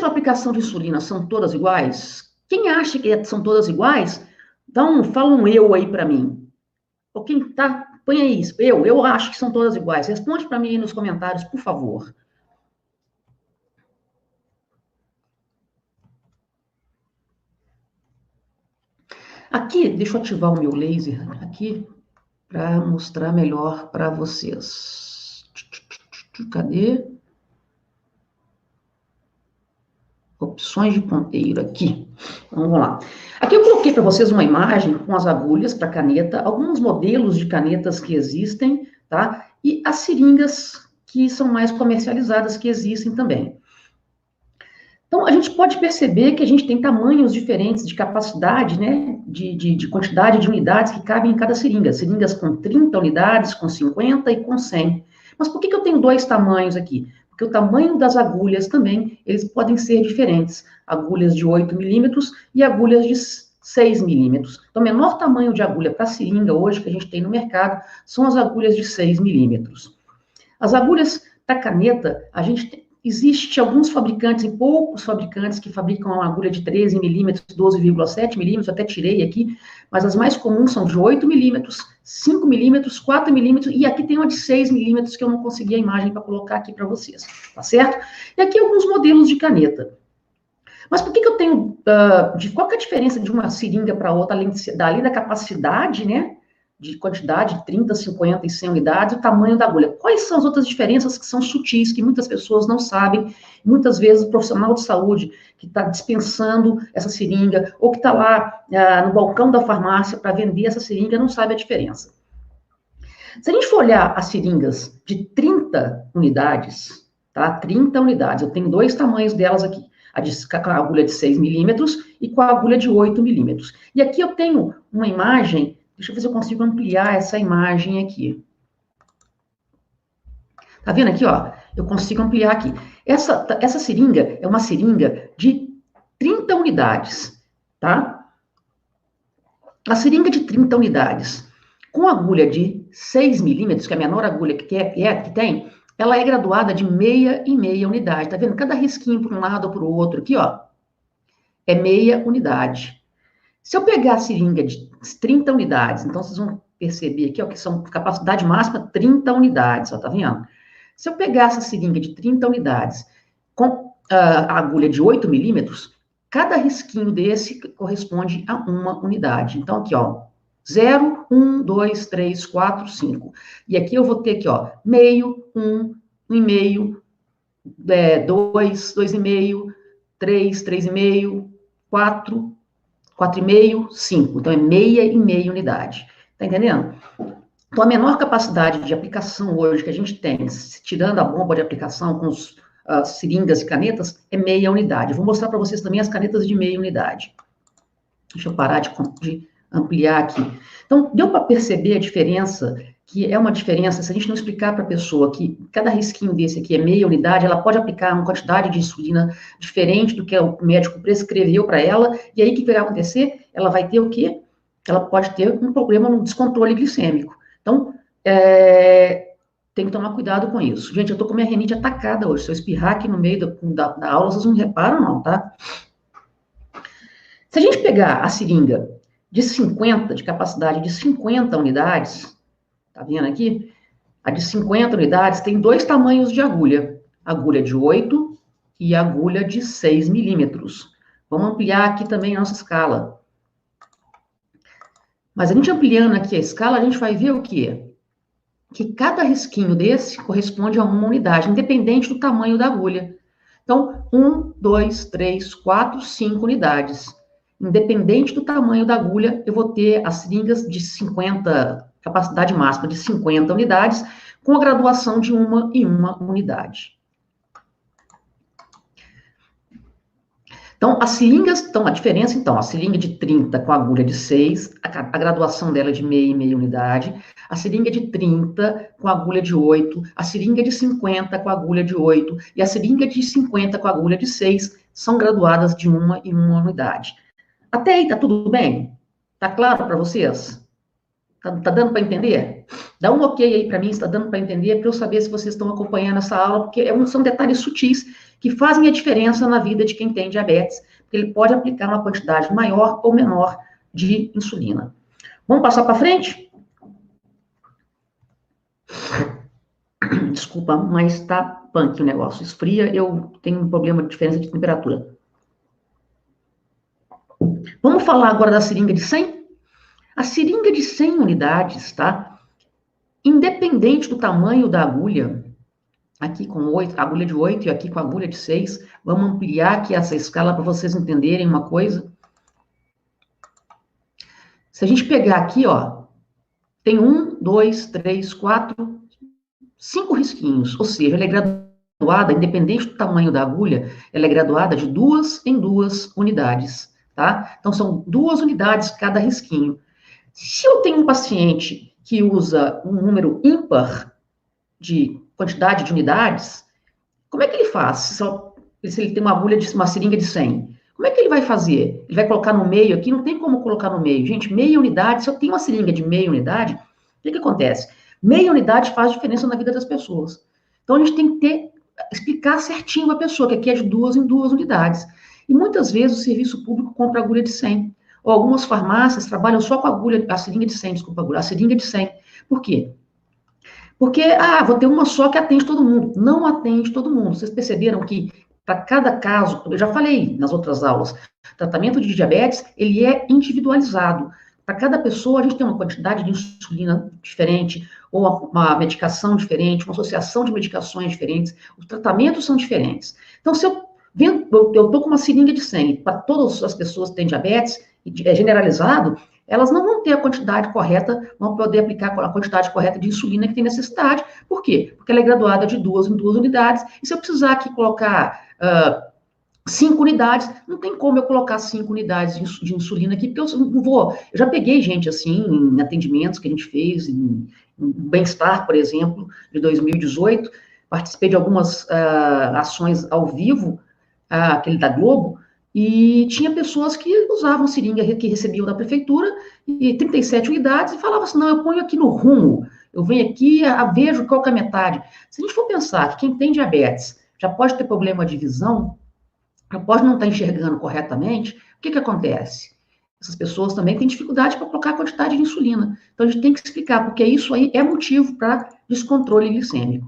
para aplicação de insulina são todas iguais? Quem acha que são todas iguais, então fala um eu aí para mim. Ou quem tá, põe aí isso. Eu acho que são todas iguais. Responde para mim aí nos comentários, por favor. Aqui, deixa eu ativar o meu laser aqui para mostrar melhor para vocês. Cadê? Opções de ponteiro aqui. Então, vamos lá. Aqui eu coloquei para vocês uma imagem com as agulhas para caneta, alguns modelos de canetas que existem, tá? E as seringas que são mais comercializadas que existem também. Então, a gente pode perceber que a gente tem tamanhos diferentes de capacidade, né, de quantidade de unidades que cabem em cada seringa. Seringas com 30 unidades, com 50 e com 100. Mas por que eu tenho dois tamanhos aqui? Porque o tamanho das agulhas também, eles podem ser diferentes. Agulhas de 8 milímetros e agulhas de 6 milímetros. Então, o menor tamanho de agulha para seringa hoje que a gente tem no mercado são as agulhas de 6 milímetros. As agulhas para caneta, existe alguns fabricantes, e poucos fabricantes, que fabricam uma agulha de 13 milímetros, 12,7 milímetros, até tirei aqui, mas as mais comuns são de 8 milímetros, 5 milímetros, 4 milímetros, e aqui tem uma de 6 milímetros que eu não consegui a imagem para colocar aqui para vocês, tá certo? E aqui alguns modelos de caneta. Mas por que eu tenho, qual que é a diferença de uma seringa para outra, além da capacidade, né, de quantidade, 30, 50 e 100 unidades, o tamanho da agulha. Quais são as outras diferenças que são sutis, que muitas pessoas não sabem? Muitas vezes o profissional de saúde que está dispensando essa seringa, ou que está lá no balcão da farmácia para vender essa seringa, não sabe a diferença. Se a gente for olhar as seringas de 30 unidades, tá? 30 unidades, eu tenho dois tamanhos delas aqui. Com a agulha de 6 milímetros e com a agulha de 8 milímetros. E aqui eu tenho uma imagem. Deixa eu ver se eu consigo ampliar essa imagem aqui. Tá vendo aqui, ó? Eu consigo ampliar aqui. Essa seringa é uma seringa de 30 unidades, tá? A seringa de 30 unidades, com agulha de 6 milímetros, que é a menor agulha que tem, ela é graduada de meia e meia unidade. Tá vendo? Cada risquinho para um lado ou para o outro aqui, ó, é meia unidade. Se eu pegar a seringa de 30 unidades, então vocês vão perceber aqui, ó, que são capacidade máxima 30 unidades, ó, tá vendo? Se eu pegar essa seringa de 30 unidades com a agulha de 8 milímetros, cada risquinho desse corresponde a uma unidade. Então, aqui, ó, 0, 1, 2, 3, 4, 5. E aqui eu vou ter aqui, ó, meio, 1, 1,5, 2, 2,5, 3, 3,5, 4, 4,5, 5. Então, é meia e meia unidade. Tá entendendo? Então, a menor capacidade de aplicação hoje que a gente tem, tirando a bomba de aplicação com os seringas e canetas, é meia unidade. Eu vou mostrar para vocês também as canetas de meia unidade. Deixa eu parar de ampliar aqui. Então, deu para perceber a diferença, que é uma diferença, se a gente não explicar para a pessoa que cada risquinho desse aqui é meia unidade, ela pode aplicar uma quantidade de insulina diferente do que o médico prescreveu para ela, e aí o que vai acontecer? Ela vai ter o quê? Ela pode ter um problema no descontrole glicêmico. Então, tem que tomar cuidado com isso. Gente, eu tô com minha rinite atacada hoje, se eu espirrar aqui no meio da aula, vocês não reparam não, tá? Se a gente pegar a seringa de capacidade de 50 unidades, tá vendo aqui? A de 50 unidades tem dois tamanhos de agulha. Agulha de 8 e agulha de 6 milímetros. Vamos ampliar aqui também a nossa escala. Mas a gente ampliando aqui a escala, a gente vai ver o quê? Que cada risquinho desse corresponde a uma unidade, independente do tamanho da agulha. Então, 1, 2, 3, 4, 5 unidades. Independente do tamanho da agulha, eu vou ter as seringas de 50, capacidade máxima de 50 unidades, com a graduação de uma em uma unidade. Então, as seringas, a diferença, então, a seringa de 30 com a agulha de 6, a graduação dela é de meia e meia unidade, a seringa de 30 com a agulha de 8, a seringa de 50 com a agulha de 8 e a seringa de 50 com a agulha de 6 são graduadas de uma em uma unidade. Até aí, tá tudo bem? Tá claro para vocês? Tá dando para entender? Dá um ok aí para mim, se está dando para entender, para eu saber se vocês estão acompanhando essa aula, porque são detalhes sutis que fazem a diferença na vida de quem tem diabetes, porque ele pode aplicar uma quantidade maior ou menor de insulina. Vamos passar para frente? Desculpa, mas está punk o negócio. Esfria, eu tenho um problema de diferença de temperatura. Vamos falar agora da seringa de 100? A seringa de 100 unidades, tá? Independente do tamanho da agulha, aqui com 8, agulha de 8 e aqui com agulha de 6, vamos ampliar aqui essa escala para vocês entenderem uma coisa. Se a gente pegar aqui, ó, tem 1, 2, 3, 4, 5 risquinhos, ou seja, ela é graduada, independente do tamanho da agulha, ela é graduada de 2 em 2 unidades, tá? Então, são 2 unidades cada risquinho. Se eu tenho um paciente que usa um número ímpar de quantidade de unidades, como é que ele faz? Se ele tem uma agulha de uma seringa de 100, como é que ele vai fazer? Ele vai colocar no meio aqui? Não tem como colocar no meio. Gente, meia unidade, se eu tenho uma seringa de meia unidade, o que acontece? Meia unidade faz diferença na vida das pessoas. Então, a gente tem que explicar certinho a pessoa, que aqui é de 2 em 2 unidades. E muitas vezes o serviço público compra agulha de 100. Ou algumas farmácias trabalham só com a seringa de 100, desculpa, a seringa de 100. Por quê? Porque, vou ter uma só que atende todo mundo. Não atende todo mundo. Vocês perceberam que, para cada caso, eu já falei nas outras aulas, tratamento de diabetes, ele é individualizado. Para cada pessoa, a gente tem uma quantidade de insulina diferente, ou uma medicação diferente, uma associação de medicações diferentes, os tratamentos são diferentes. Então, se eu estou com uma seringa de 100 para todas as pessoas que têm diabetes, é generalizado, elas não vão ter a quantidade correta, vão poder aplicar a quantidade correta de insulina que tem necessidade. Por quê? Porque ela é graduada de 2 em 2 unidades, e se eu precisar aqui colocar 5 unidades, não tem como eu colocar 5 unidades de insulina aqui, porque eu não vou. Eu já peguei gente assim, em atendimentos que a gente fez, em Bem-Estar, por exemplo, de 2018, participei de algumas ações ao vivo, aquele da Globo, e tinha pessoas que usavam seringa que recebiam da prefeitura, e 37 unidades, e falavam assim, não, eu ponho aqui no rumo, eu venho aqui, vejo qual que é a metade. Se a gente for pensar que quem tem diabetes já pode ter problema de visão, já pode não estar enxergando corretamente, o que acontece? Essas pessoas também têm dificuldade para colocar a quantidade de insulina. Então, a gente tem que explicar, porque isso aí é motivo para descontrole glicêmico.